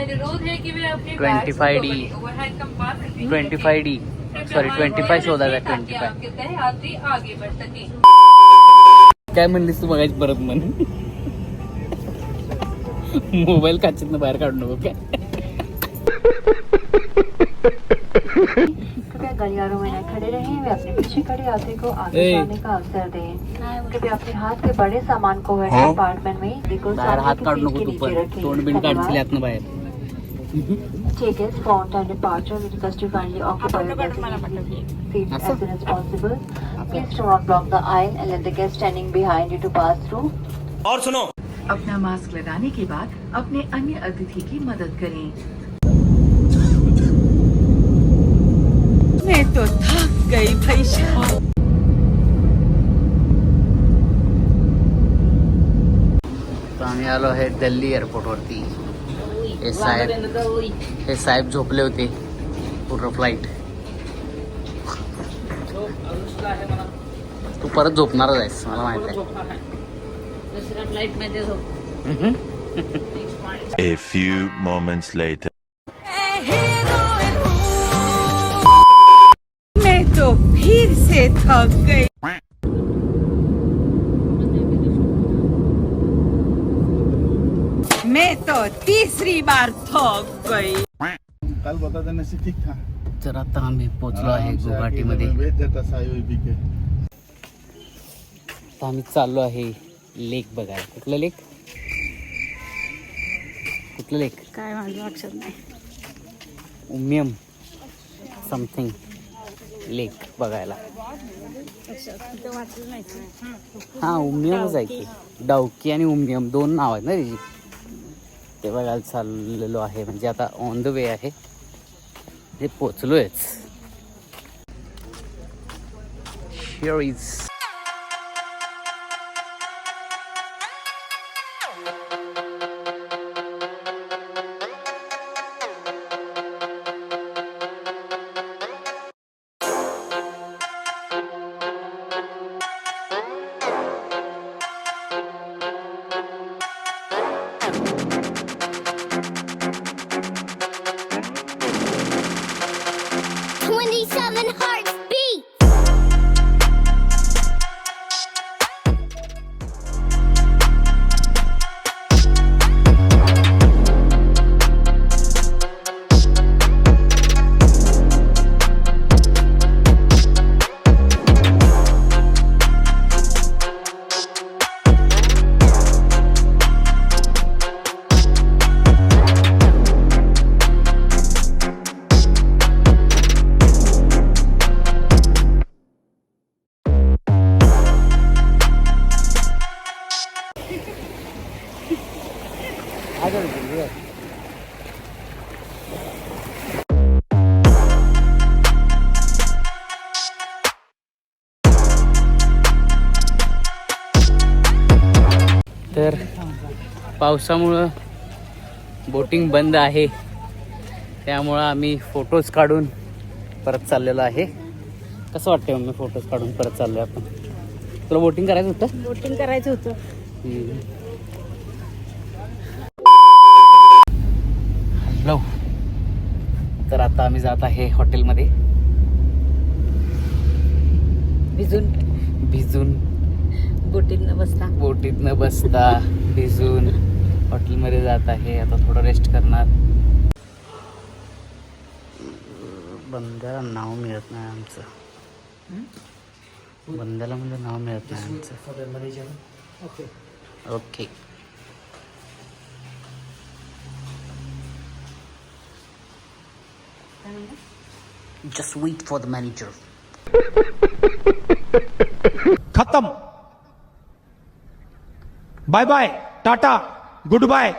अनुरोध है कि वे अपने 25D overhead compartment 25D sorry 25 शोधा जा 25 यात्री आगे बढ़ सके। काय म्हणलीस तू बघायची परत म्हण मोबाईल काचेतनं बाहेर काढू नको काय कृपया गलियारों में न खड़े रहें वे अपने पीछे खड़े यात्री को आगे जाने का अवसर दें। कृपया अपने हाथ के बड़े सामान को ओवरहेड कंपार्टमेंट में बाहेर हात काढू नको तू पण तोंड बिंड काढशील यातनं बाहेर Take us for on-time departure. We request you kindly occupy your designated seats as soon as possible. Please do not block the aisle and let the guests standing behind you to pass through. और सुनो, अपना mask लगाने के बाद अपने अन्य अतिथि की मदद करें। मैं तो थक गई भाई साहब। तर आम्ही आलो आहे दिल्ली एअरपोर्ट वरती हे साहेब झोपले होते पूर्ण फ्लाईट तू परत झोपणारच आहेस मला माहित आहे दुसऱ्या फ्लाइट मध्ये A few moments later. मैं तो फिर से थक गई। मैं तो तीसरी बार थक गई। कल बता देने से ठीक था। तर आता आम्ही पोहोचलो आहे गुवाहाटीमध्ये आता आम्ही चाललो आहे लेक बघायला कुठलं लेक काय माझं लक्षात नाही उमियम समथिंग लेक बघायला हा उमियमच आहे की डाऊकी आणि उमियम दोन नाव आहेत ना त्याची ते बघायला चाललेलो आहे म्हणजे आता ऑन द वे आहे ते पोचलोयच Here is तर पावसामुळं बोटिंग बंद आहे त्यामुळं आम्ही फोटोज काढून परत चाललेलो आहे कसं वाटतंय मग फोटोज काढून परत चाललोय आपण तुला बोटिंग करायचं होतं बोटिंग करायचं होतं हॅलो तर आता आम्ही जात आहे हॉटेलमध्ये भिजून बोटीत न बसता भिजून हॉटेलमध्ये जात आहे आता थोडं रेस्ट करणार बंद्याला नाव मिळत नाही आमचं बंद्याला म्हणजे नाव मिळत नाही आमचं okay just wait for the manager खत्म bye bye tata good bye